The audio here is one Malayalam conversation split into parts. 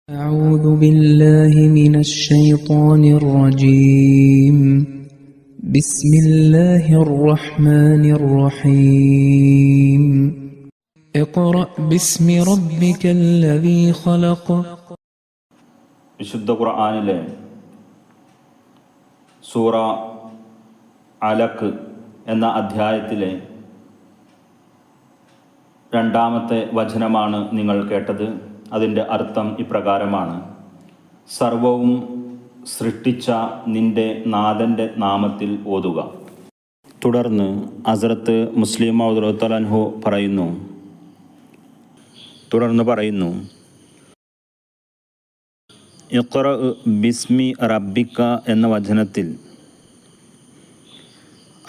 أعوذ بالله من الشيطان الرجيم بسم الله الرحمن الرحيم اقرأ باسم ربك الذي خلق. വിശുദ്ധ ഖുർആനിലെ സൂറ അലഖ് എന്ന അധ്യായത്തിലെ രണ്ടാമത്തെ വചനമാണ് നിങ്ങൾ കേട്ടത്. അതിൻ്റെ അർത്ഥം ഇപ്രകാരമാണ്: സർവവും സൃഷ്ടിച്ച നിന്റെ നാഥൻ്റെ നാമത്തിൽ ഓതുക. തുടർന്ന് ഹസ്രത്ത് മുസ്ലിം മൗദ് റളിയല്ലാഹു അൻഹു പറയുന്നു, ഇഖ്റ ബിസ്മി റബ്ബിക എന്ന വചനത്തിൽ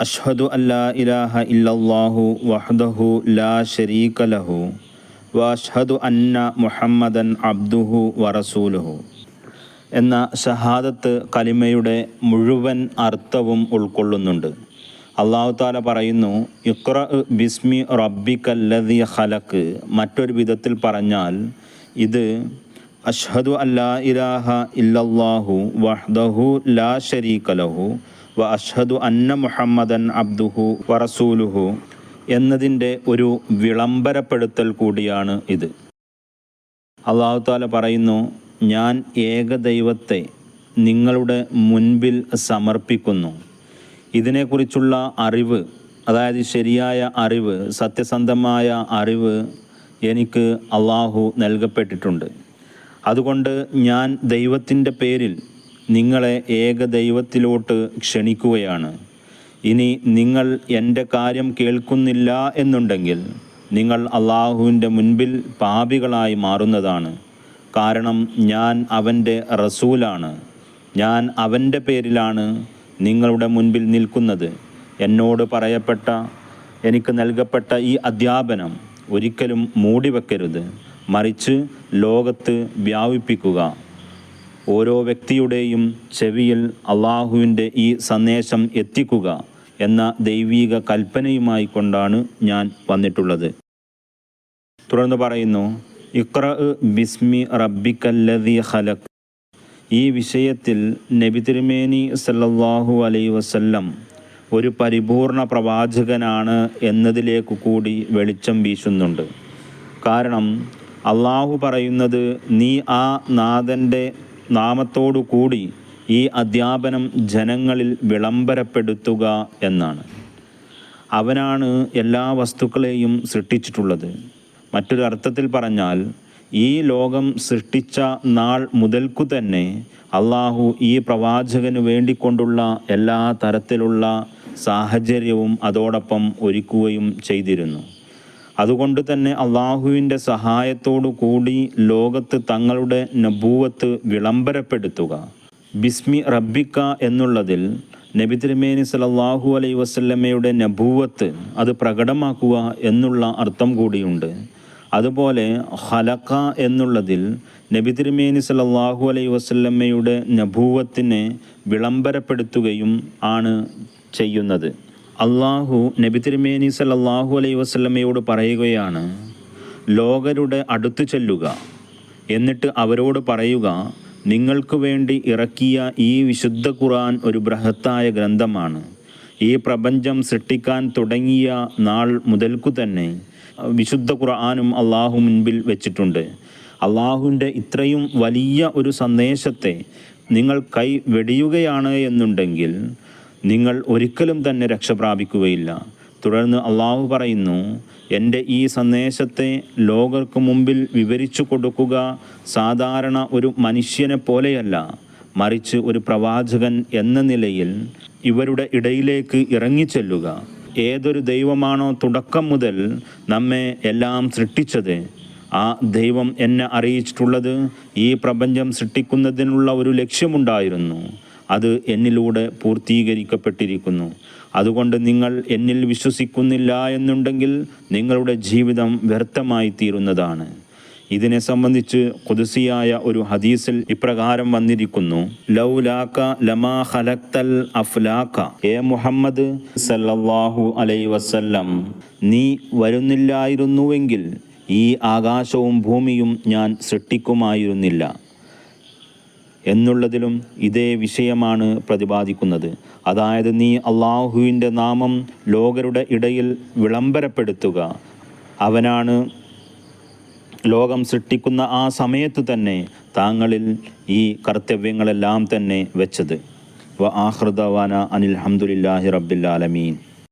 അഷ്ഹദു അല്ലാ ഇലാഹ ഇല്ലല്ലാഹു വഹ്ദഹു ലാ ശരീക ലഹു വഅഷ്ഹദു അന്ന മുഹമ്മദൻ അബ്ദുഹു വറസൂലുഹു എന്ന ഷഹാദത്ത് കലിമയുടെ മുഴുവൻ അർത്ഥവും ഉൾക്കൊള്ളുന്നുണ്ട്. അല്ലാഹു തആല പറയുന്നു, ഇഖ്റ ബിസ്മി റബ്ബിക്കല്ലദീ ഖലഖ്. മറ്റൊരു വിധത്തിൽ പറഞ്ഞാൽ ഇത് അഷ്ഹദു അല്ലാ ഇലാഹ ഇല്ലല്ലാഹു വഹ്ദഹു ലാ ശരീക ലഹു വഅഷ്ഹദു അന്ന മുഹമ്മദൻ അബ്ദുഹു വറസൂലുഹു എന്നതിൻ്റെ ഒരു വിളംബരപ്പെടുത്തൽ കൂടിയാണ് ഇത്. അല്ലാഹു തആല പറയുന്നു, ഞാൻ ഏകദൈവത്തെ നിങ്ങളുടെ മുൻപിൽ സമർപ്പിക്കുന്നു. ഇതിനെക്കുറിച്ചുള്ള അറിവ്, അതായത് ശരിയായ അറിവ്, സത്യസന്ധമായ അറിവ് എനിക്ക് അല്ലാഹു നൽകപ്പെട്ടിട്ടുണ്ട്. അതുകൊണ്ട് ഞാൻ ദൈവത്തിൻ്റെ പേരിൽ നിങ്ങളെ ഏകദൈവത്തിലോട്ട് ക്ഷണിക്കുകയാണ്. ഇനി നിങ്ങൾ എൻ്റെ കാര്യം കേൾക്കുന്നില്ല എന്നുണ്ടെങ്കിൽ നിങ്ങൾ അള്ളാഹുവിൻ്റെ മുൻപിൽ പാപികളായി മാറുന്നതാണ്. കാരണം ഞാൻ അവൻ്റെ റസൂലാണ്. ഞാൻ അവൻ്റെ പേരിലാണ് നിങ്ങളുടെ മുൻപിൽ നിൽക്കുന്നത്. എന്നോട് പറയപ്പെട്ട, എനിക്ക് നൽകപ്പെട്ട ഈ അധ്യാപനം ഒരിക്കലും മൂടിവെക്കരുത്, മറിച്ച് ലോകത്ത് വ്യാപിപ്പിക്കുക. ഓരോ വ്യക്തിയുടെയും ചെവിയിൽ അള്ളാഹുവിൻ്റെ ഈ സന്ദേശം എത്തിക്കുക എന്ന ദൈവീക കൽപ്പനയുമായി കൊണ്ടാണ് ഞാൻ വന്നിട്ടുള്ളത്. തുടർന്ന് പറയുന്നു, ഇഖ്റ ബിസ്മി റബ്ബിക്കല്ലദീ ഖലഖ്. ഈ വിഷയത്തിൽ നബി തിരുമേനി സല്ലല്ലാഹു അലൈഹി വസല്ലം ഒരു പരിപൂർണ പ്രവാചകനാണ് എന്നതിലേക്ക് കൂടി വെളിച്ചം വീശുന്നുണ്ട്. കാരണം അള്ളാഹു പറയുന്നത്, നീ ആ നാഥൻ്റെ നാമത്തോടു കൂടി ഈ അധ്യാപനം ജനങ്ങളിൽ വിളംബരപ്പെടുത്തുക എന്നാണ്. അവനാണ് എല്ലാ വസ്തുക്കളെയും സൃഷ്ടിച്ചിട്ടുള്ളത്. മറ്റൊരു അർത്ഥത്തിൽ പറഞ്ഞാൽ, ഈ ലോകം സൃഷ്ടിച്ച നാൾ മുതൽക്കു തന്നെ അള്ളാഹു ഈ പ്രവാചകന് വേണ്ടിക്കൊണ്ടുള്ള എല്ലാ തരത്തിലുള്ള സാഹചര്യവും അതോടൊപ്പം ഒരുക്കുകയും ചെയ്തിരുന്നു. അതുകൊണ്ട് തന്നെ അള്ളാഹുവിൻ്റെ സഹായത്തോടു കൂടി ലോകത്ത് തങ്ങളുടെ നബൂവത്ത് വിളംബരപ്പെടുത്തുക. ബിസ്മി റബ്ബിക്ക എന്നുള്ളതിൽ നബി തിരുമേനി സല്ലല്ലാഹു അലൈഹി വസല്ലമയുടെ നബൂവത്ത് അത് പ്രകടമാക്കുക എന്നുള്ള അർത്ഥം കൂടിയുണ്ട്. അതുപോലെ ഖലഖ എന്നുള്ളതിൽ നബി തിരുമേനി സല്ലല്ലാഹു അലൈഹി വസല്ലമയുടെ നബൂവത്തിനെ വിളംബരപ്പെടുത്തുകയും ആണ് ചെയ്യുന്നത്. അള്ളാഹു നബി തിരുമേനി സല്ലല്ലാഹു അലൈഹി വസല്ലമയോട് പറയുകയാണ്, ലോകരുടെ അടുത്ത് ചെല്ലുക, എന്നിട്ട് അവരോട് പറയുക, നിങ്ങൾക്ക് വേണ്ടി ഇറക്കിയ ഈ വിശുദ്ധ ഖുർആൻ ഒരു ബൃഹത്തായ ഗ്രന്ഥമാണ്. ഈ പ്രപഞ്ചം സൃഷ്ടിക്കാൻ തുടങ്ങിയ നാൾ മുതൽക്കു തന്നെ വിശുദ്ധ ഖുർആനും അള്ളാഹു മുൻപിൽ വെച്ചിട്ടുണ്ട്. അള്ളാഹുവിൻ്റെ ഇത്രയും വലിയ ഒരു സന്ദേശത്തെ നിങ്ങൾ കൈ വെടിയുകയാണ് എന്നുണ്ടെങ്കിൽ നിങ്ങൾ ഒരിക്കലും തന്നെ രക്ഷ പ്രാപിക്കുകയില്ല. തുടർന്ന് അള്ളാഹു പറയുന്നു, എൻ്റെ ഈ സന്ദേശത്തെ ലോകർക്ക് മുമ്പിൽ വിവരിച്ചു കൊടുക്കുക സാധാരണ ഒരു മനുഷ്യനെ പോലെയല്ല, മറിച്ച് ഒരു പ്രവാചകൻ എന്ന നിലയിൽ ഇവരുടെ ഇടയിലേക്ക് ഇറങ്ങിച്ചെല്ലുക. ഏതൊരു ദൈവമാണോ തുടക്കം മുതൽ നമ്മെ എല്ലാം സൃഷ്ടിച്ചത്, ആ ദൈവം എന്നെ അറിയിച്ചിട്ടുള്ളത് ഈ പ്രപഞ്ചം സൃഷ്ടിക്കുന്നതിനുള്ള ഒരു ലക്ഷ്യമുണ്ടായിരുന്നു. അത് എന്നിലൂടെ പൂർത്തീകരിക്കപ്പെട്ടിരിക്കുന്നു. അതുകൊണ്ട് നിങ്ങൾ എന്നിൽ വിശ്വസിക്കുന്നില്ല എന്നുണ്ടെങ്കിൽ നിങ്ങളുടെ ജീവിതം വ്യർത്ഥമായി തീരുന്നതാണ്. ഇതിനെ സംബന്ധിച്ച് ഖുദ്സിയായ ഒരു ഹദീസിൽ ഇപ്രകാരം വന്നിരിക്കുന്നു: ലൗലാക ലമാ ഖലഖ്തൽ അഫ്ലാക. ഏ മുഹമ്മദ് സല്ലല്ലാഹു അലൈഹി വസല്ലം, നീ വരുന്നില്ലായിരുന്നുവെങ്കിൽ ഈ ആകാശവും ഭൂമിയും ഞാൻ സൃഷ്ടിക്കുമായിരുന്നില്ല. എന്നുള്ളതിലും ഇതേ വിഷയമാണ് പ്രതിപാദിക്കുന്നത്. അതായത് നീ അള്ളാഹുവിൻ്റെ നാമം ലോകരുടെ ഇടയിൽ വിളംബരപ്പെടുത്തുക. അവനാണ് ലോകം സൃഷ്ടിക്കുന്ന ആ സമയത്ത് തന്നെ താങ്കളിൽ ഈ കർത്തവ്യങ്ങളെല്ലാം തന്നെ വെച്ചത്. വ ആഖിറു ദഅവാന അനിൽ ഹംദുലില്ലാഹി റബ്ബിൽ ആലമീൻ.